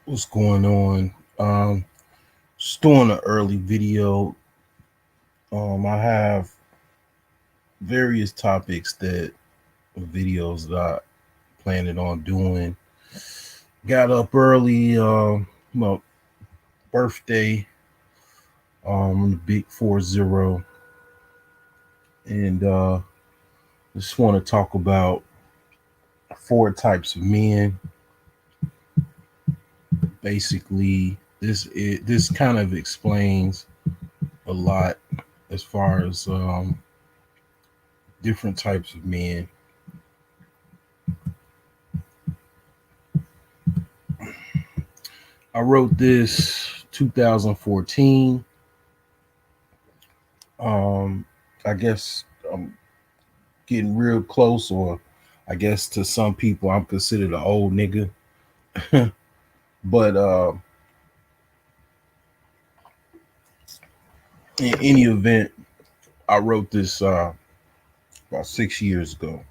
What's going on? Just doing an early video. I have various topics that videos that I planning on doing. Got up early, my birthday, the big 40, and just want to talk about four types of men. Basically, this kind of explains a lot as far as different types of men. I wrote this 2014. Um, I guess I'm getting real close, or I guess to some people I'm considered an old nigga. But in any event, I wrote this about 6 years ago.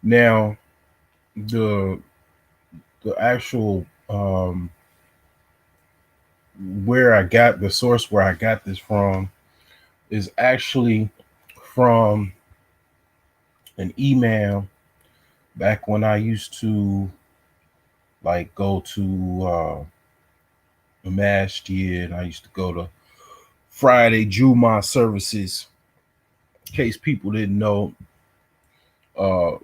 Now, the the actual where I got the source where I got this from is actually from an email back when I used to like go to the masjid. I used to go to Friday Juma services. In case people didn't know,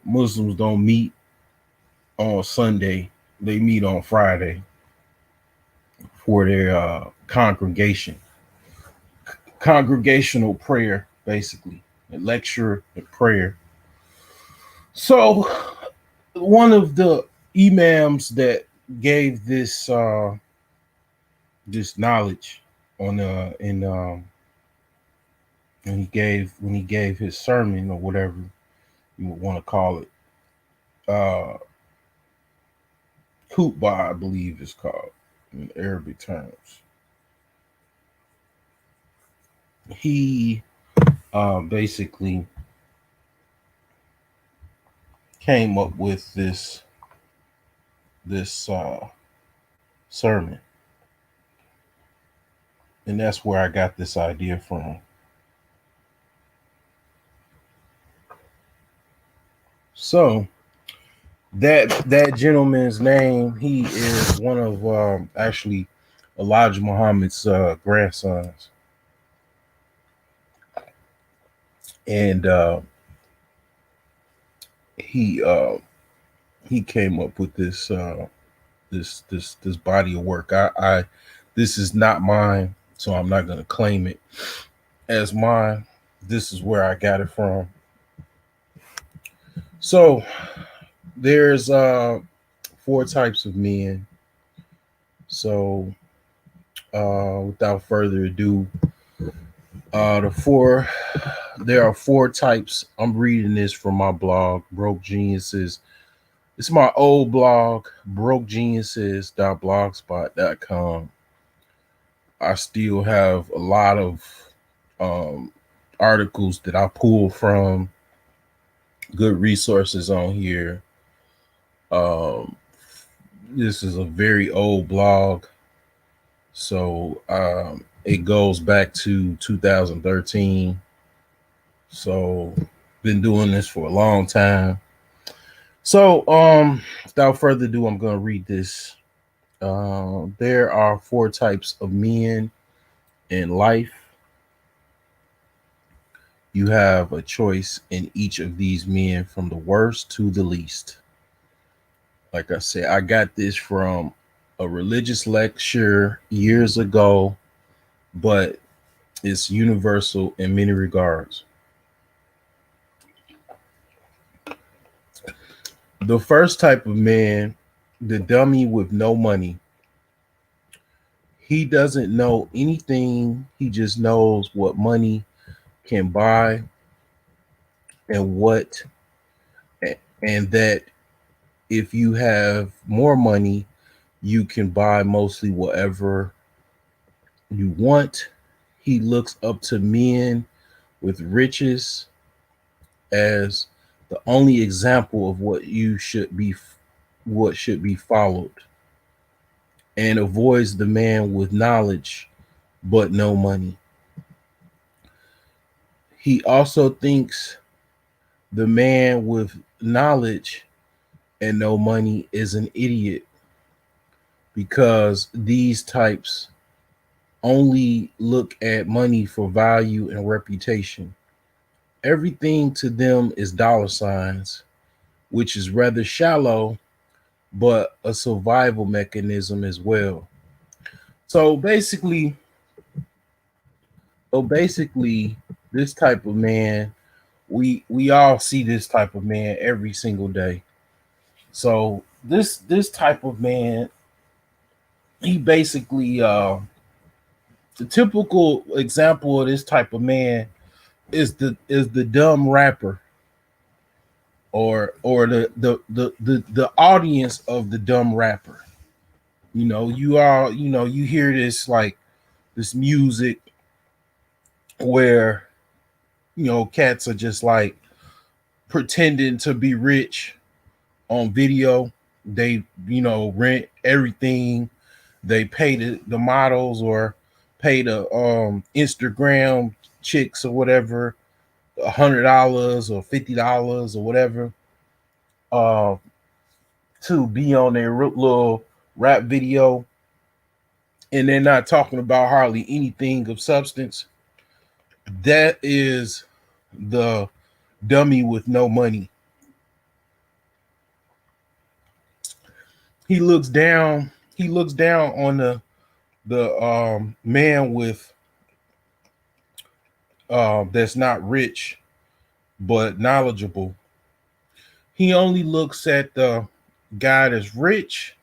Muslims don't meet on Sunday; they meet on Friday for their congregational prayer, basically, a lecture and prayer. So, one of the imams that gave this knowledge on in when he gave his sermon or whatever you would want to call it, uh khutbah, I believe it's called in Arabic terms. He basically came up with this sermon, and that's where I got this idea from. So that gentleman's name, he is one of actually Elijah Muhammad's grandsons, and he uh, he came up with this body of work. I This is not mine, so I'm not gonna claim it as mine. This is where I got it from. So there's four types of men. So without further ado, the four there are four types. I'm reading this from my blog, Broke Geniuses. It's my old blog, brokegeniuses.blogspot.com. I still have a lot of um, articles that I pull from, good resources on here. Um, this is a very old blog, so it goes back to 2013. So been doing this for a long time. So without further ado, I'm gonna read this. There are four types of men in life. You have a choice in each of these men from the worst to the least. Like I said, I got this from a religious lecture years ago, but it's universal in many regards. The first type of man, the dummy with no money. He doesn't know anything, he just knows what money can buy and what and that if you have more money, you can buy mostly whatever you want. He looks up to men with riches as the only example of what should be followed, and avoids the man with knowledge but no money. He also thinks the man with knowledge and no money is an idiot because these types only look at money for value and reputation. Everything to them is dollar signs, which is rather shallow, but a survival mechanism as well. So basically, so basically, this type of man, we all see this type of man every single day. So this type of man, he basically the typical example of this type of man is the dumb rapper, or the audience of the dumb rapper. You hear this, like, this music where cats are just like pretending to be rich on video. They rent everything. They pay the models, or pay the Instagram chicks or whatever, $100 or $50 or whatever, uh, to be on their little rap video, and they're not talking about hardly anything of substance. That is the dummy with no money. He looks down on the man with that's not rich but knowledgeable. He only looks at the guy that's rich,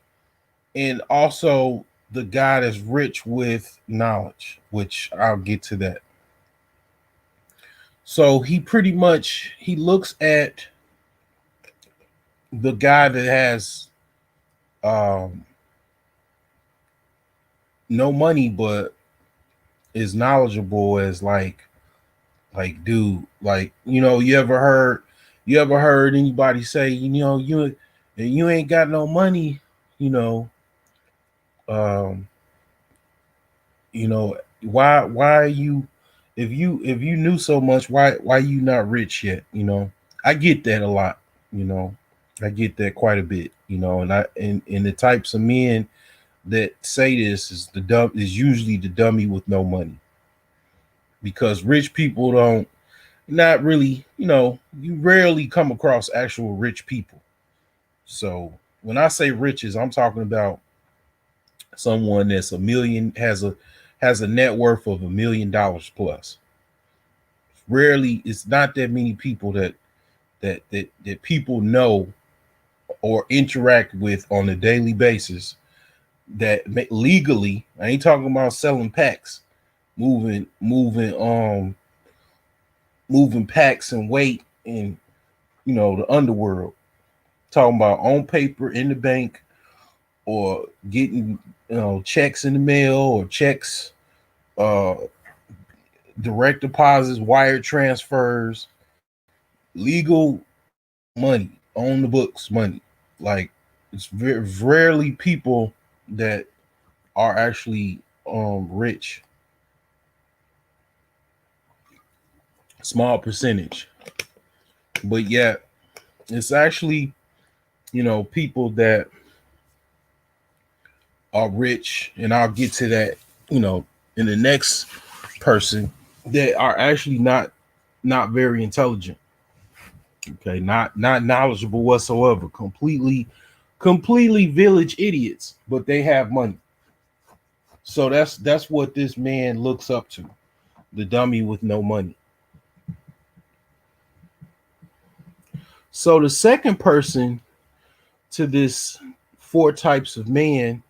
and also the guy that's rich with knowledge, which I'll get to that. So he pretty much he looks at the guy that has um, no money but is knowledgeable as, like, dude, like, you ever heard anybody say, you ain't got no money, you know um why are you, if you knew so much, why you not rich yet? I get that a lot. you know I get that quite a bit. And the types of men that say this is usually the dummy with no money, because rich people don't, not really, you rarely come across actual rich people. So when I say riches, I'm talking about someone that's a million, has a net worth of $1 million plus. Rarely, it's not that many people that people know or interact with on a daily basis, that legally. I ain't talking about selling packs, moving packs and weight in, the underworld. Talking about on paper in the bank, or getting, checks in the mail, or checks, uh direct deposits, wire transfers, legal money, on the books money. Like, it's very rarely people that are actually rich. Small percentage. But yet it's actually, people that are rich, and I'll get to that, in the next person, that are actually not very intelligent. Okay, not knowledgeable whatsoever. Completely village idiots, but they have money. So that's what this man looks up to, the dummy with no money. So the second person to this four types of man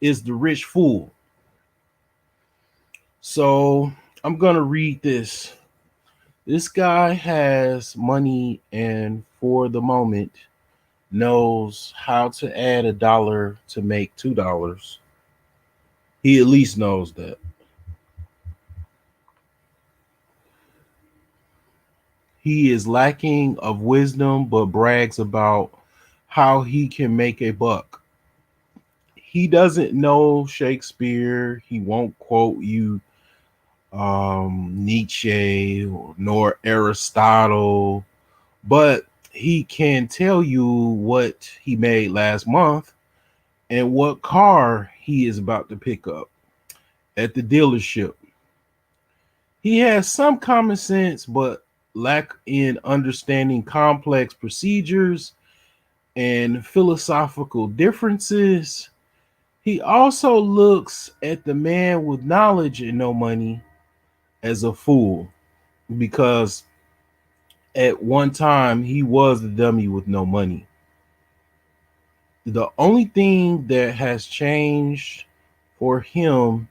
is the rich fool. So I'm gonna read this. This guy has money, and for the moment knows how to add $1 to make $2. He at least knows that. He is lacking of wisdom, but brags about how he can make a buck. He doesn't know Shakespeare. He won't quote you Nietzsche nor Aristotle, but he can tell you what he made last month and what car he is about to pick up at the dealership. He has some common sense, but lack in understanding complex procedures and philosophical differences. He also looks at the man with knowledge and no money as a fool because at one time he was the dummy with no money. The only thing that has changed for him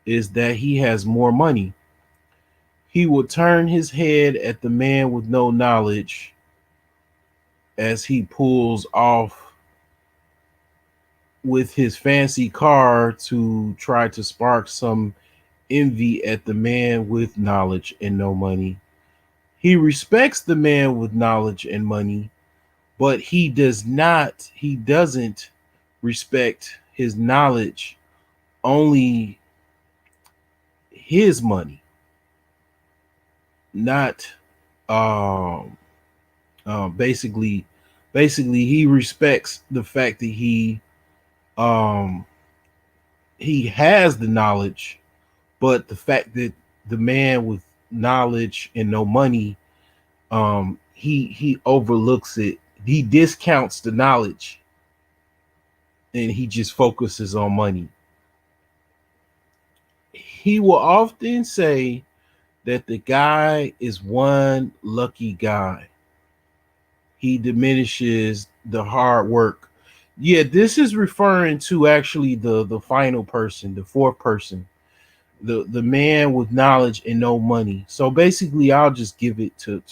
is that he has more money. He will turn his head at the man with no knowledge as he pulls off with his fancy car to try to spark some envy at the man with knowledge and no money. He respects the man with knowledge and money, but he doesn't respect his knowledge, only his money, not um basically he respects the fact that um he has the knowledge, but the fact that the man with knowledge and no money, he overlooks it. He discounts the knowledge and he just focuses on money. He will often say that the guy is one lucky guy. He diminishes the hard work. Yeah, this is referring to actually the final person, the fourth person, the man with knowledge and no money. So basically, I'll just give it to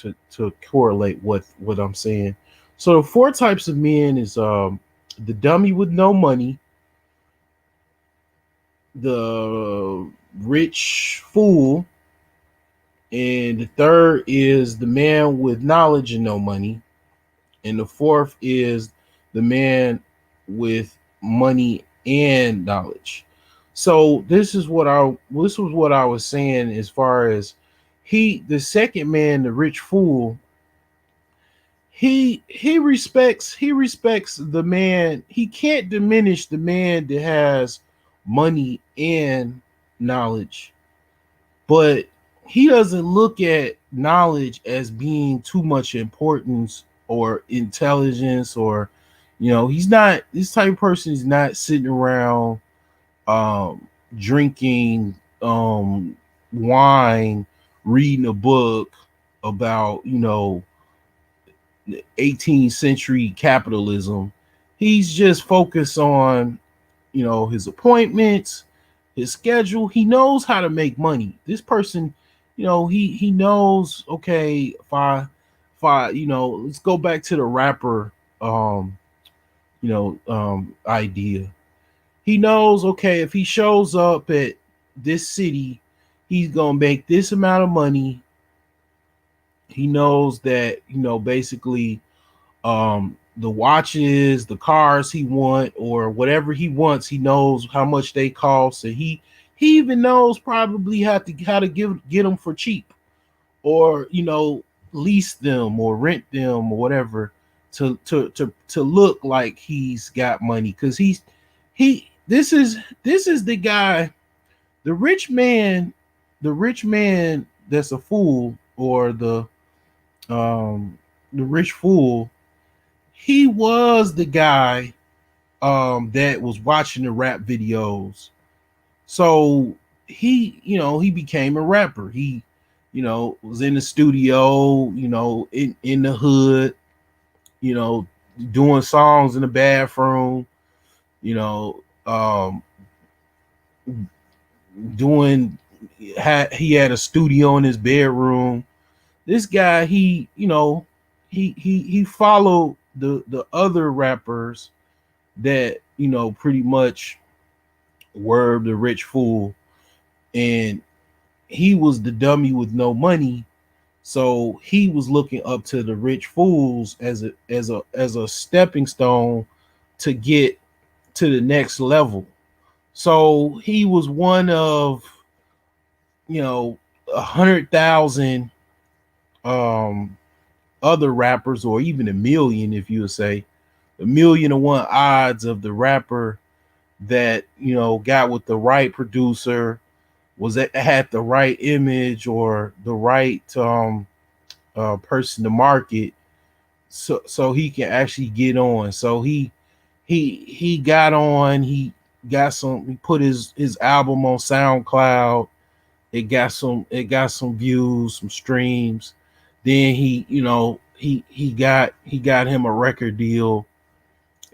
correlate what I'm saying. So the four types of men is the dummy with no money, the rich fool, and the third is the man with knowledge and no money, and the fourth is the man with money and knowledge. So this was what I was saying as far as the second man, the rich fool, he respects the man. He can't diminish the man that has money and knowledge, but he doesn't look at knowledge as being too much importance or intelligence, or he's not this type of person. Is not sitting around um drinking wine, reading a book about 18th century capitalism. He's just focused on his appointments, his schedule. He knows how to make money. This person, he knows. Okay, if I let's go back to the rapper idea. He knows, okay, if he shows up at this city, he's gonna make this amount of money. He knows that basically the watches, the cars he want, or whatever he wants, he knows how much they cost, and he even knows probably how to get them for cheap, or lease them or rent them or whatever, to look like he's got money, because he this is the guy, the rich man, that's a fool, or the rich fool. He was the guy that was watching the rap videos. So he became a rapper. He was in the studio, in the hood, you know doing songs in the bathroom, you know doing he had a studio in his bedroom. This guy, he followed the other rappers that pretty much were the rich fool, and he was the dummy with no money. So he was looking up to the rich fools as a stepping stone to get to the next level. So he was one of, 100,000 um other rappers, or even a million, if you would say, a million to one odds of the rapper that got with the right producer, had the right image or the right person to market, so he can actually get on. So he got on. He put his album on SoundCloud. It got some views, some streams. Then he got him a record deal,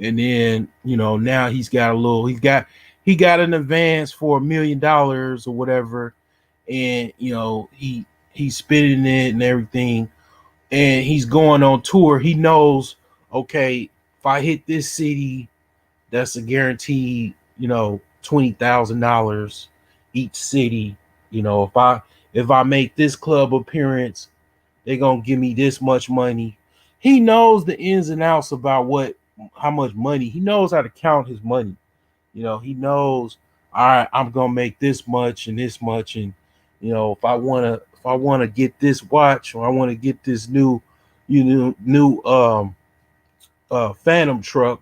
and then now he got an advance for $1 million or whatever, and he's spending it and everything, and he's going on tour. He knows, okay, if I hit this city, that's a guaranteed $20,000 each city. If I make this club appearance, they're gonna give me this much money. He knows the ins and outs about how much money. He knows how to count his money. He knows, all right, I'm gonna make this much and this much, and if I wanna get this watch, or I want to get this new Phantom truck,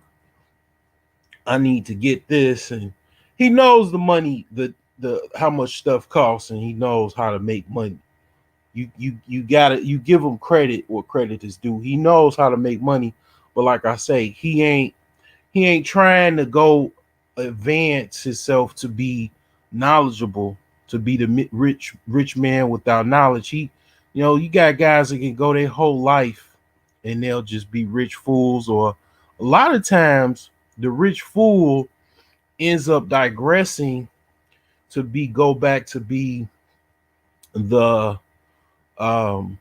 I need to get this. And he knows the money, the how much stuff costs, and he knows how to make money. You give him credit where credit is due. He knows how to make money, but like I say, he ain't trying to go advance himself to be knowledgeable, to be the rich man without knowledge. You got guys that can go their whole life and they'll just be rich fools, or a lot of times the rich fool ends up digressing to go back to be the um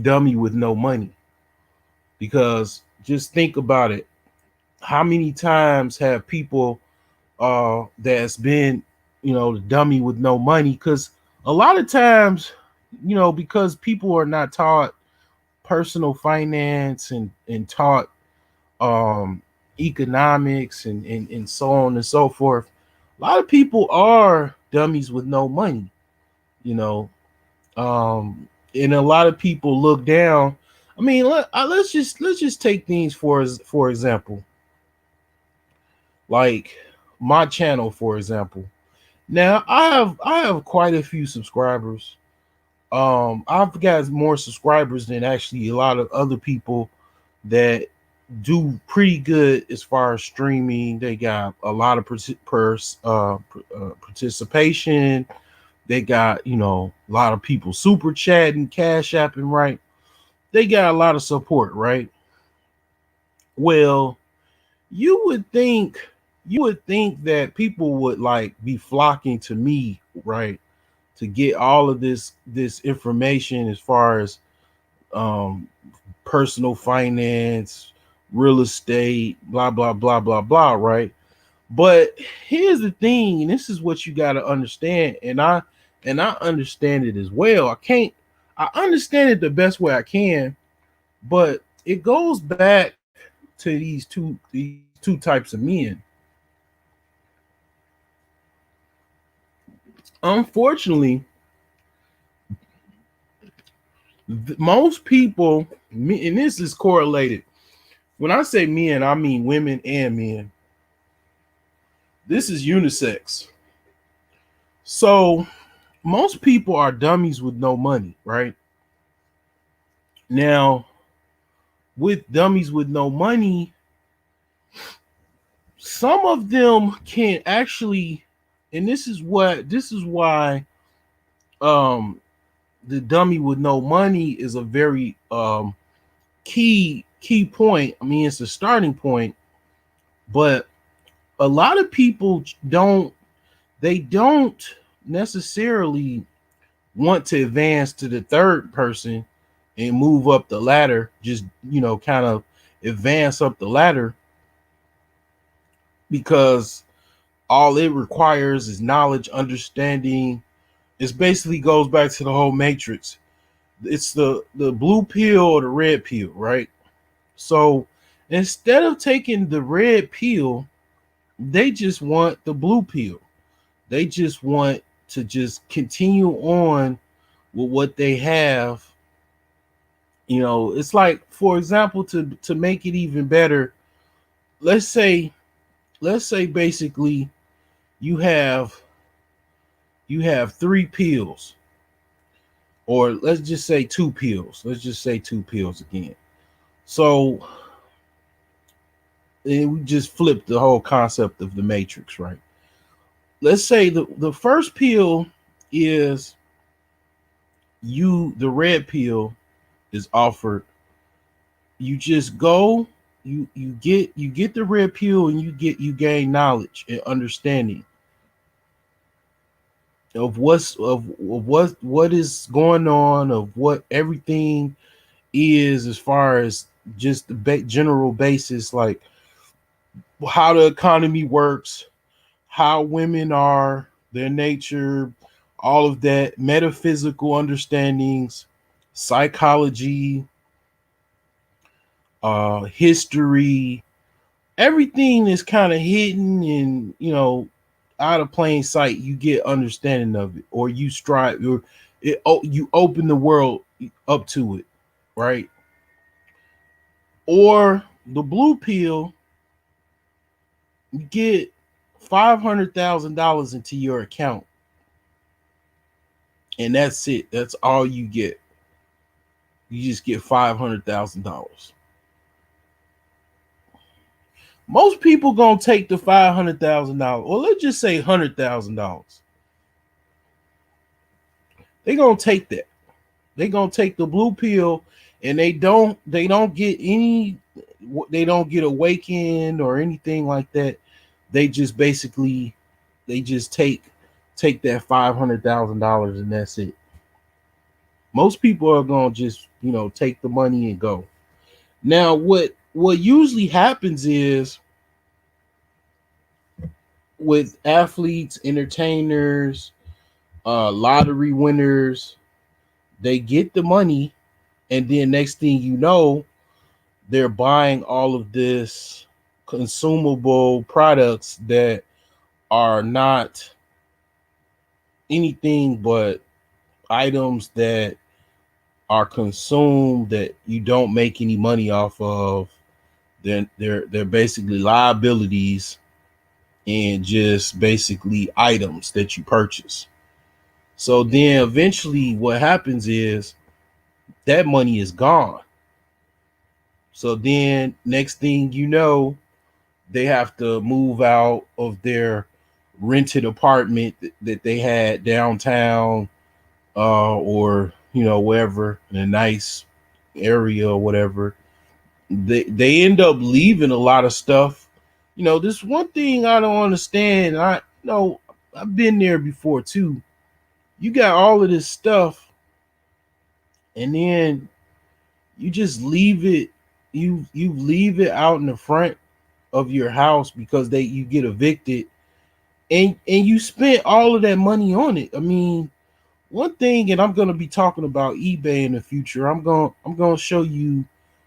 dummy with no money. Because just think about it. How many times have people that's been, the dummy with no money? Because a lot of times, because people are not taught personal finance and taught um economics and so on and so forth, a lot of people are dummies with no money, you know. And a lot of people look down. I mean, let's just take things for example, like my channel, for example. Now I have quite a few subscribers. I've got more subscribers than actually a lot of other people that do pretty good as far as streaming. They got a lot of participation. They got a lot of people super chatting, cash apping, right? They got a lot of support, right? Well, you would think that people would like be flocking to me, right, to get all of this information as far as um personal finance, real estate, blah blah blah blah blah, right? But here's the thing, and this is what you got to understand, and I understand it as well. I understand it the best way I can, but it goes back to these two types of men. Unfortunately, most people, and this is correlated. When I say men, I mean women and men. This is unisex. So most people are dummies with no money, right? Now, with dummies with no money, some of them can actually, and this is why um the dummy with no money is a very key point. I mean, it's a starting point, but a lot of people don't necessarily want to advance to the third person and move up the ladder, just kind of advance up the ladder, because all it requires is knowledge, understanding. It basically goes back to the whole matrix. It's the blue pill or the red pill, right? So instead of taking the red pill, they just want the blue pill. They just want to just continue on with what they have. It's like, for example, to make it even better, let's say let's say basically you have you have three pills, or let's just say two pills. Let's just say two pills again. So and we just flip the whole concept of the matrix, right? Let's say the first pill is the red pill is offered. You just go, you get the red pill, and you gain knowledge and understanding of what is going on, of what everything is, as far as just the general basis, like how the economy works, how women are, their nature, all of that, metaphysical understandings, psychology, history, everything is kind of hidden and out of plain sight. You get understanding of it, or you strive, or you open the world up to it, right? Or the blue pill, you get $500,000 into your account, and that's it. That's all you get. You just get $500,000. Most people gonna take the $500,000, or let's just say $100,000. They gonna take that. They gonna take the blue pill, and they don't get any. They don't get awakened or anything like that. They just basically they just take that $500,000, and that's it. Most people are gonna just take the money and go. Now, what usually happens is, with athletes, entertainers, lottery winners, they get the money, and then next thing you know, they're buying all of this consumable products that are not anything but items that are consumed that you don't make any money off of. They're basically liabilities, and just basically items that you purchase. So then eventually what happens is that money is gone. So then next thing you know, they have to move out of their rented apartment that they had downtown, or wherever, in a nice area or whatever. They end up leaving a lot of stuff. This one thing I don't understand. I've been there before too. You got all of this stuff, and then you just leave it. You leave it out in the front of your house because you get evicted, and you spent all of that money on it. I mean, one thing, and I'm going to be talking about eBay in the future. I'm going to show you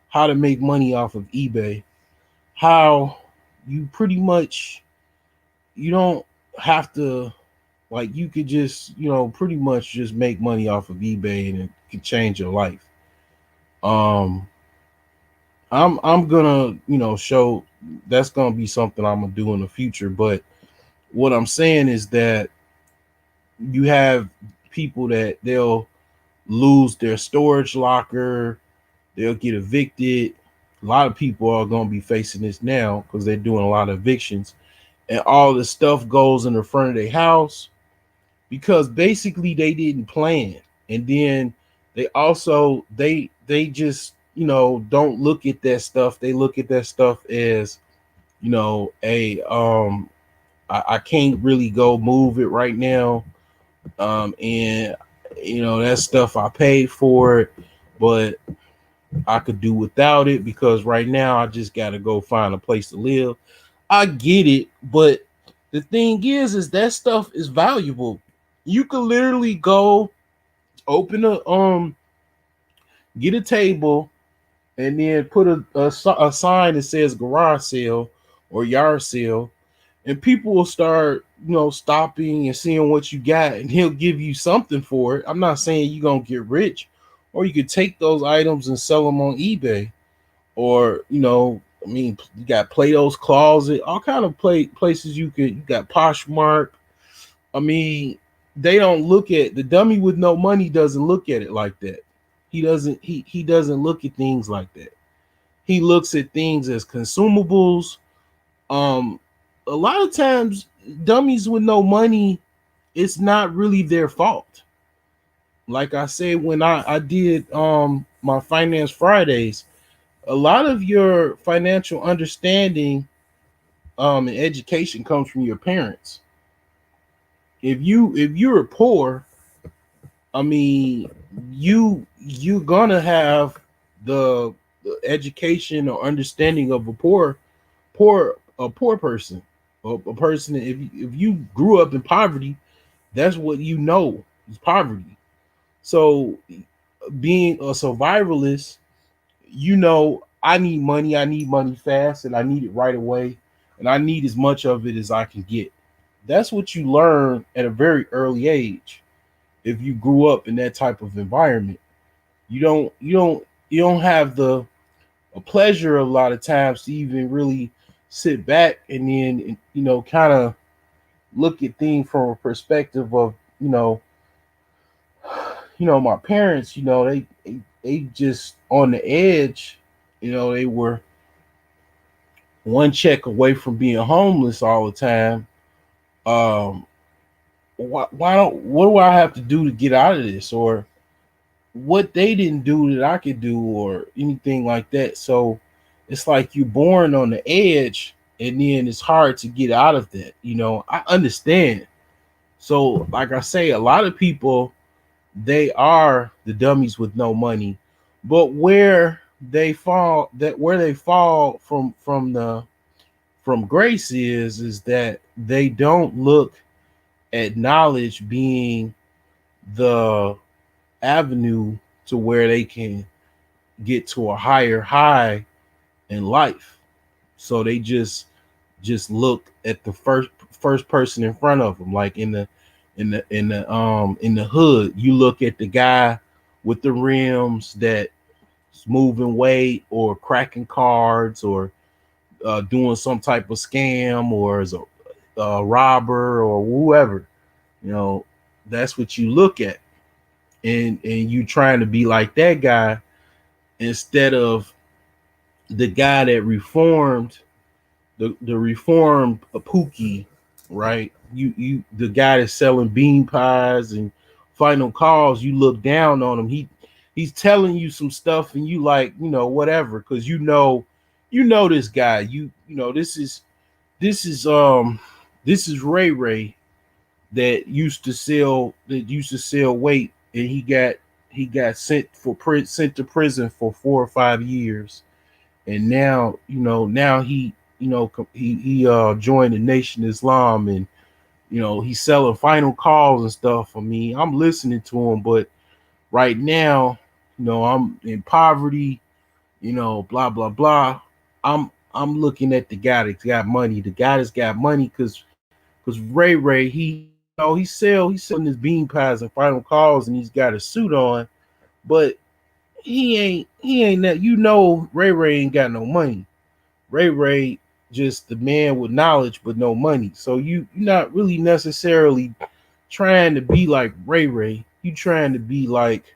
how to make money off of eBay. How you pretty much, you don't have to, like, you could just pretty much just make money off of eBay, and it could change your life. Um, I'm gonna show, that's gonna be something I'm gonna do in the future. But what I'm saying is that you have people that they'll lose their storage locker, they'll get evicted. A lot of people are going to be facing this now because they're doing a lot of evictions, and all the stuff goes in the front of their house because basically they didn't plan. And then they also they just don't look at that stuff. They look at that stuff as a I can't really go move it right now, and that stuff I paid for it, but I could do without it because right now I just got to go find a place to live. I get it, but the thing is that stuff is valuable. You could literally go open a Get a table and then put a sign that says garage sale or yard sale, and people will start, stopping and seeing what you got, and he'll give you something for it. I'm not saying you're gonna get rich, or you could take those items and sell them on eBay, or I mean, you got Plato's Closet, all kind of places you got Poshmark. I mean, they don't look at the dummy with no money doesn't look at it like that. He doesn't look at things like that. He looks at things as consumables. Um, a lot of times, dummies with no money, it's not really their fault. Like I said, when I did my finance Fridays, a lot of your financial understanding and education comes from your parents. If you're poor, I mean, you're gonna have the education or understanding of a poor person, a person. If you grew up in poverty, that's what you know is poverty. So being a survivalist, I need money fast, and I need it right away, and I need as much of it as I can get. That's what you learn at a very early age. If you grew up in that type of environment, you don't have the a pleasure a lot of times to even really sit back and then kind of look at things from a perspective of my parents. They just on the edge. They were one check away from being homeless all the time. um why don't what do I have to do to get out of this, or what they didn't do that I could do, or anything like that. So it's like you're born on the edge, and then it's hard to get out of that. I understand. So, like I say, a lot of people, they are the dummies with no money, but where they fall from grace is that they don't look at knowledge being the avenue to where they can get to a higher high in life. So they just look at the first person in front of them, like in the hood. You look at the guy with the rims that's moving weight, or cracking cards, or doing some type of scam, or as a robber, or whoever. you know that's what you look at, and you trying to be like that guy, instead of the guy that reformed, the reformed Pookie, right? The guy that's selling bean pies and final calls. You look down on him. He's telling you some stuff, and you like, whatever, because this guy. This is Ray Ray that used to sell weight, and he got sent to prison for 4 or 5 years, and now he joined the Nation Islam, and he's selling final calls and stuff. I mean, I'm listening to him, but right now, I'm in poverty, blah blah blah. I'm looking at the guy that's got money, because Ray Ray, he's selling his bean pies and final calls, and he's got a suit on, but he ain't that. Ray Ray ain't got no money. Ray Ray just the man with knowledge but no money. So you're not really necessarily trying to be like Ray Ray. You trying to be like,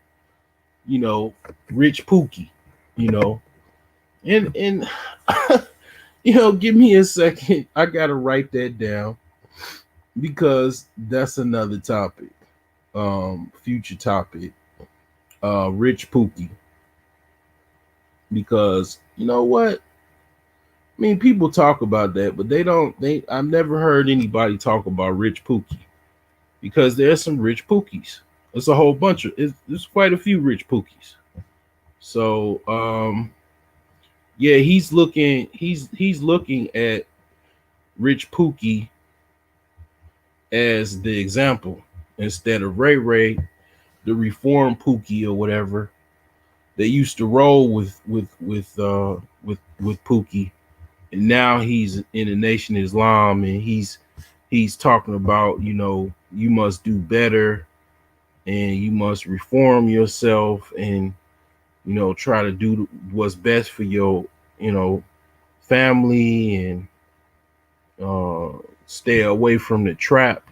you know, Rich Pookie, you know. And give me a second. I gotta write that down, because that's another topic. Future topic. Rich Pookie. Because you know what? I mean, people talk about that, but they don't. I've never heard anybody talk about Rich Pookie, because there's some Rich Pookies. There's a whole bunch of. There's quite a few Rich Pookies. So, yeah, he's looking. He's looking at Rich Pookie as the example, instead of Ray Ray, the reform Pookie or whatever. that used to roll with Pookie, and now he's in the Nation of Islam, and he's talking about, you must do better, and you must reform yourself, and try to do what's best for your you know family, and uh, stay away from the trap,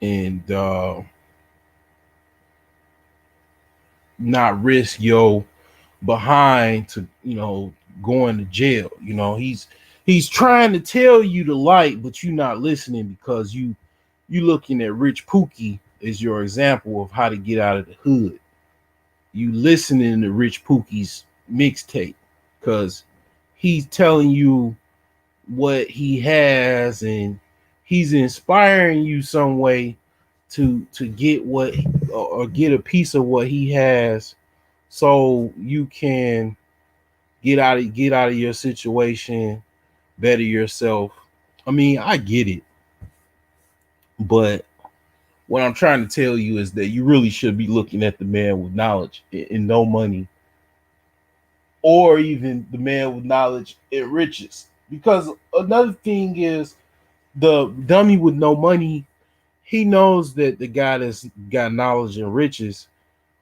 and not risk your behind to going to jail. He's trying to tell you the light, but you're not listening because you looking at Rich Pookie as your example of how to get out of the hood. You listening to Rich Pookie's mixtape because he's telling you what he has, and he's inspiring you some way to get what, or get a piece of what he has, so you can get out of your situation, better yourself. I mean, I get it, but what I'm trying to tell you is that you really should be looking at the man with knowledge and no money, or even the man with knowledge and riches. Because another thing is, the dummy with no money, he knows that the guy that's got knowledge and riches,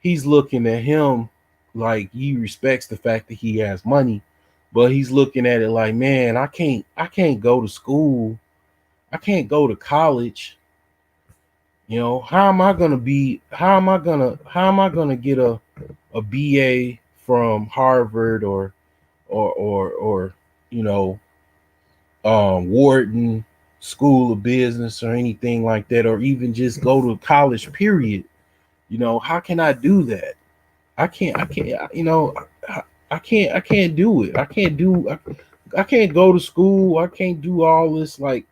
he's looking at him like he respects the fact that he has money, but he's looking at it like, man, I can't go to school, I can't go to college. How am I gonna get a BA from Harvard, or you know Wharton School of Business, or anything like that, or even just go to college, period. How can I do that? I can't do it. I can't go to school. I can't do all this, like,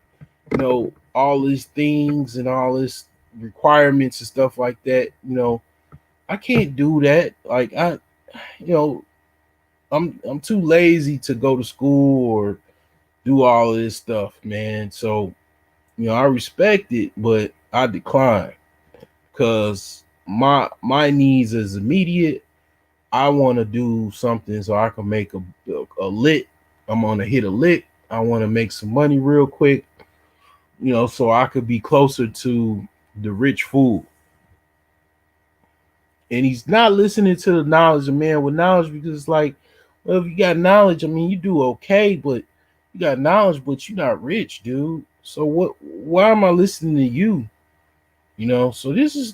all these things and all this requirements and stuff like that. I can't do that. Like, you know, I'm too lazy to go to school or do all this stuff, man. So, I respect it, but I decline because my needs is immediate. I want to do something so I can make a lick. I'm gonna hit a lick. I want to make some money real quick, so I could be closer to the rich fool. And he's not listening to the knowledge of man with knowledge, because it's like, well, if you got knowledge, I mean, you do okay, but you got knowledge, but you're not rich, dude. So what? Why am I listening to you? So this is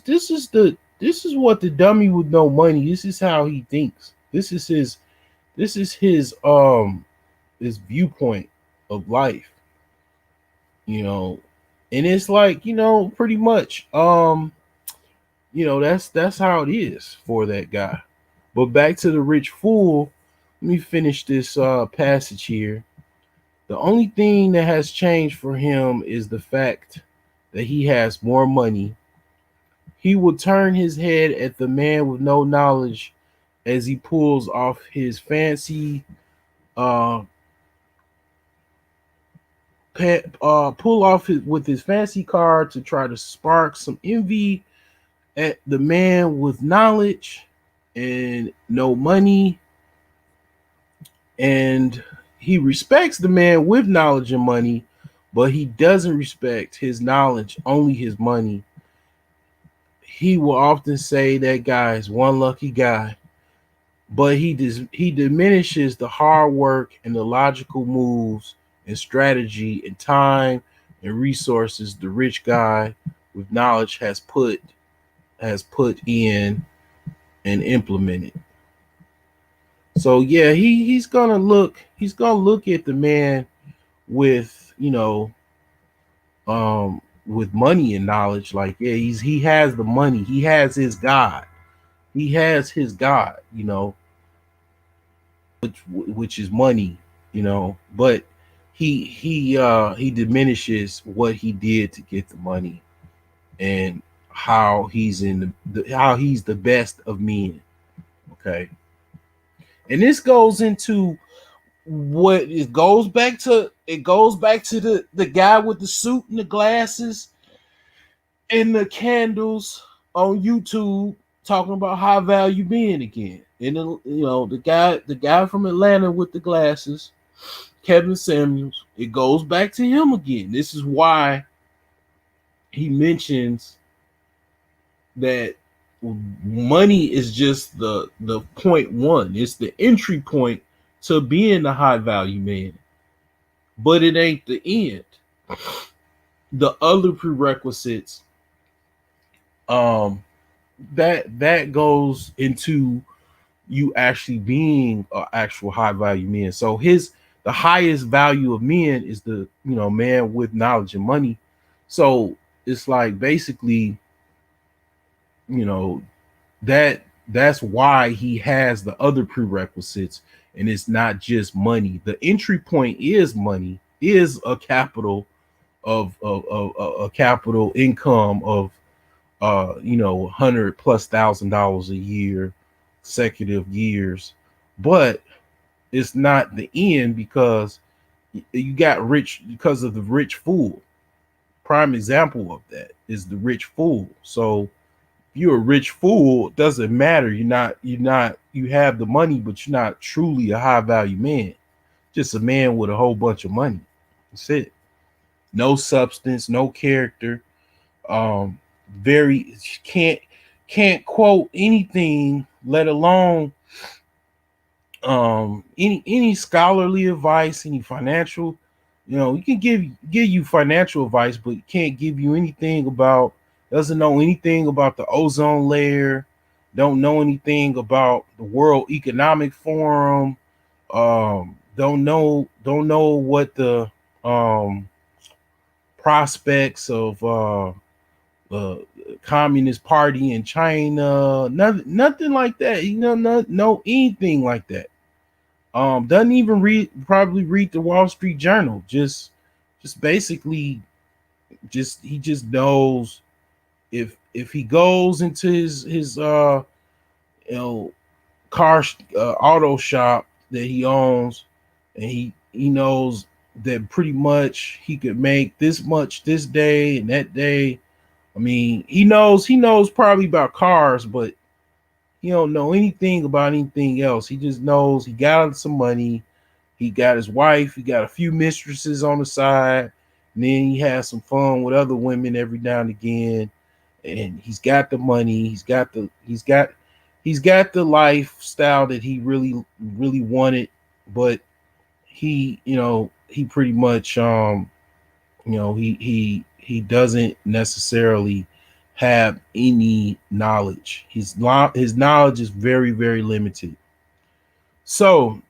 what the dummy with no money. This is how he thinks. This is his viewpoint of life. You know, and it's like, pretty much that's how it is for that guy. But back to the rich fool, let me finish this passage here. The only thing that has changed for him is the fact that he has more money. He will turn his head at the man with no knowledge as he pulls off his fancy uh, pull off with his fancy car to try to spark some envy at the man with knowledge and no money. And he respects the man with knowledge and money, but he doesn't respect his knowledge, only his money. He will often say that guy is one lucky guy, but he diminishes the hard work and the logical moves and strategy and time and resources the rich guy with knowledge has put in and implemented. So yeah, he's gonna look at the man with with money and knowledge, like, yeah, he has the money, he has his God, which is money, but he diminishes what he did to get the money, and how he's how he's the best of men. Okay. And this goes into what it goes back to the guy with the suit and the glasses and the candles on YouTube. talking about high value men again. And then, the guy from Atlanta with the glasses, Kevin Samuels, it goes back to him again. This is why he mentions that money is just the point one. It's the entry point to being a high value man, but it ain't the end. The other prerequisites, um, that goes into you actually being an actual high value man. So the highest value of men is the man with knowledge and money. So it's like basically, you know, that's why he has the other prerequisites, and it's not just money. The entry point is money, is a capital of a capital income of 100,000+ a year, consecutive years, but it's not the end because you got rich because of the rich fool. Prime example of that is the rich fool. So you're a rich fool, it doesn't matter. You have the money, but you're not truly a high value man. Just a man with a whole bunch of money. That's it. No substance, no character. Very can't quote anything, let alone any scholarly advice, any financial. You can give you financial advice, but can't give you anything about, doesn't know anything about the ozone layer, don't know anything about the World Economic Forum, don't know what the prospects of uh Communist Party in China, nothing like that. Not know anything like that. Doesn't even probably read the Wall Street Journal. Just basically, he just knows if he goes into his you know car auto shop that he owns, and he knows that pretty much he could make this much this day and that day. I mean, he knows probably about cars, but he don't know anything about anything else. He just knows he got some money. He got his wife. He got a few mistresses on the side. And then he has some fun with other women every now and again. And he's got the money. He's got the lifestyle that he really really wanted, but he pretty much he doesn't necessarily have any knowledge. His knowledge is very very limited. So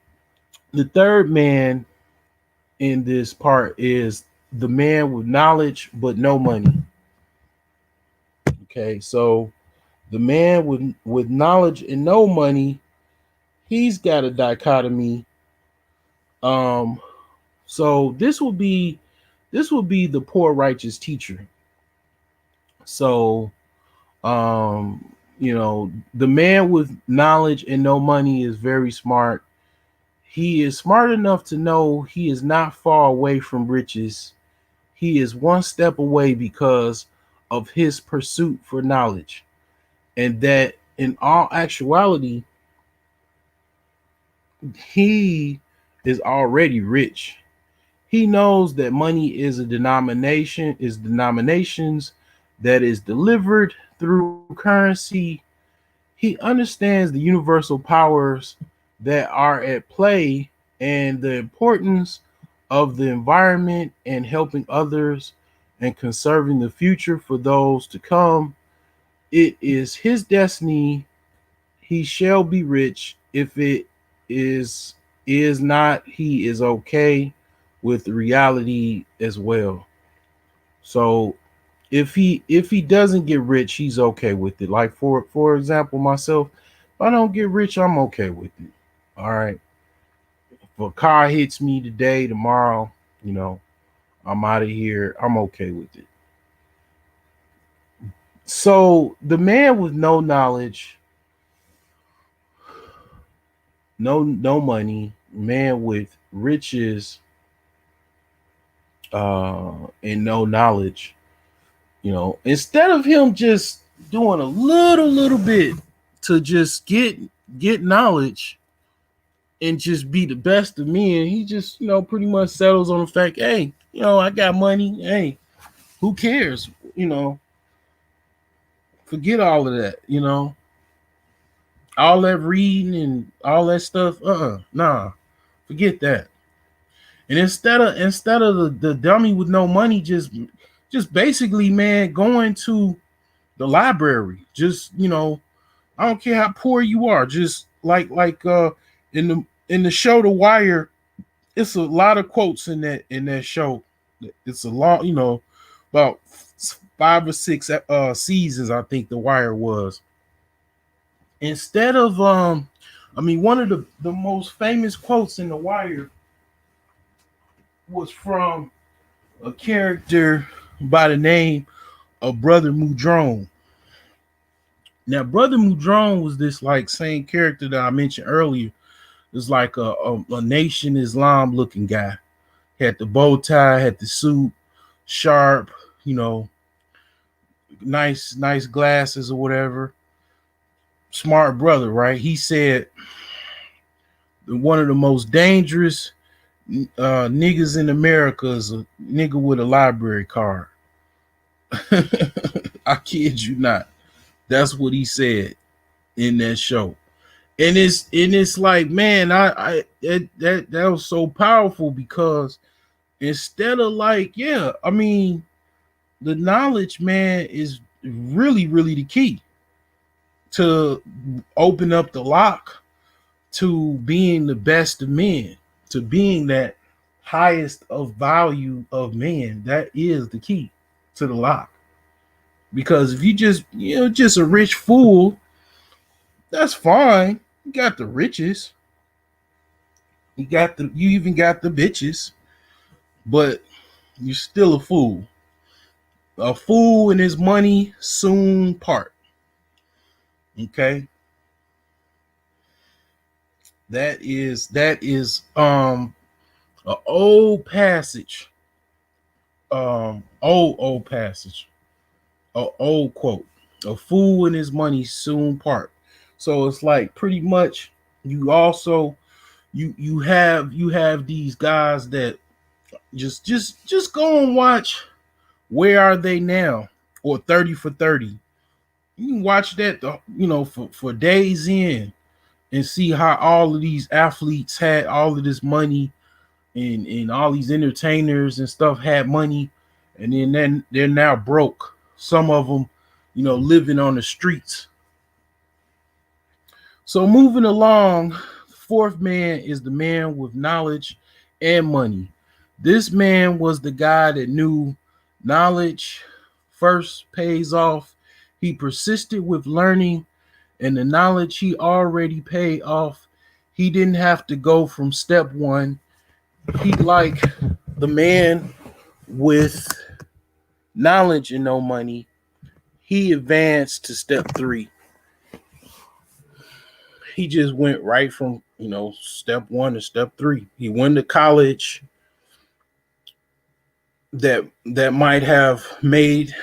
the third man in this part is the man with knowledge but no money. Okay, so the man with knowledge and no money, he's got a dichotomy. Um, so this will be the poor righteous teacher. So the man with knowledge and no money is very smart. He is smart enough to know he is not far away from riches. He is one step away because of his pursuit for knowledge. And that in all actuality, he is already rich. He knows that money is denominations that is delivered through currency. He understands the universal powers that are at play and the importance of the environment and helping others and conserving the future for those to come. It is his destiny. He shall be rich. If it is not, he is okay with reality as well. So if he doesn't get rich, he's okay with it. Like for example, myself, if I don't get rich, I'm okay with it. All right. If a car hits me today, tomorrow, you know, I'm out of here. I'm okay with it. So the man with no knowledge, no money, man with riches and no knowledge, instead of him just doing a little bit to just get knowledge and just be the best of me. And he just, pretty much settles on the fact, hey, I got money. Hey, who cares? Forget all of that. All that reading and all that stuff. Nah, forget that. And instead of the dummy with no money, just basically, man, going to the library. Just I don't care how poor you are. Just like in the show The Wire, it's a lot of quotes in that show. It's a long, about 5 or 6 seasons. I think The Wire was. Instead of one of the most famous quotes in The Wire was from a character by the name of Brother Mudrone. Now, Brother Mudrone was this like same character that I mentioned earlier. It's like a Nation Islam looking guy. Had the bow tie, had the suit, sharp, nice glasses or whatever. Smart brother, right? He said one of the most dangerous niggas in America is a nigga with a library card. I kid you not. That's what he said in that show. And it's like, man, that was so powerful because instead of like, yeah, the knowledge, man, is really the key to open up the lock to being the best of men, to being that highest of value of man. That is the key to the lock. Because if you just a rich fool, that's fine. You got the riches. You even got the bitches, but you're still a fool. A fool and his money soon part. Okay? That is an old passage. Old passage. An old quote. A fool and his money soon part. So it's like pretty much you also you have these guys that just go and watch Where Are They Now or 30 for 30. You can watch that for days in and see how all of these athletes had all of this money and all these entertainers and stuff had money, and then they're now broke. Some of them, living on the streets. So moving along, the fourth man is the man with knowledge and money. This man was the guy that knew knowledge first pays off. He persisted with learning, and the knowledge he already paid off. He didn't have to go from step one. He like the man with knowledge and no money. He advanced to step 3. He just went right from step 1 to step 3. He went to college that might have made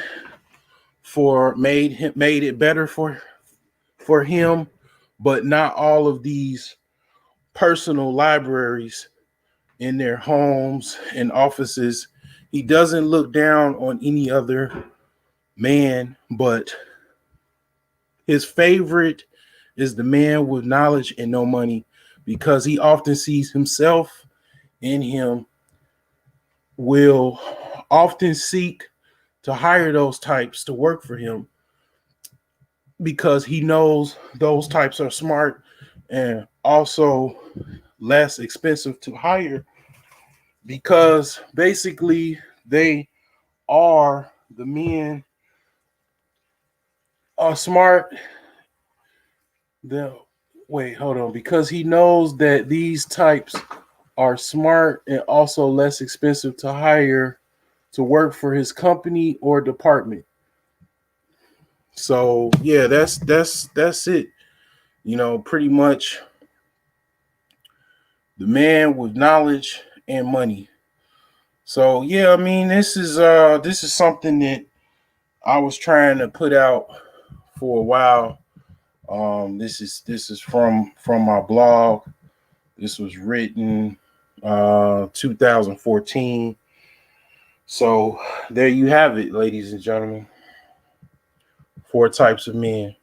it better for him, but not all of these personal libraries in their homes and offices. He doesn't look down on any other man, but his favorite is the man with knowledge and no money, because he often sees himself in him, will often seek to hire those types to work for him because he knows those types are smart and also less expensive to hire, because basically they are the men are smart. Hold on, because he knows that these types are smart and also less expensive to hire to work for his company or department. So yeah, that's it. Pretty much the man with knowledge and money. So yeah, this is something that I was trying to put out for a while. This is from my blog. This was written 2014. So there you have it, ladies and gentlemen. 4 types of men.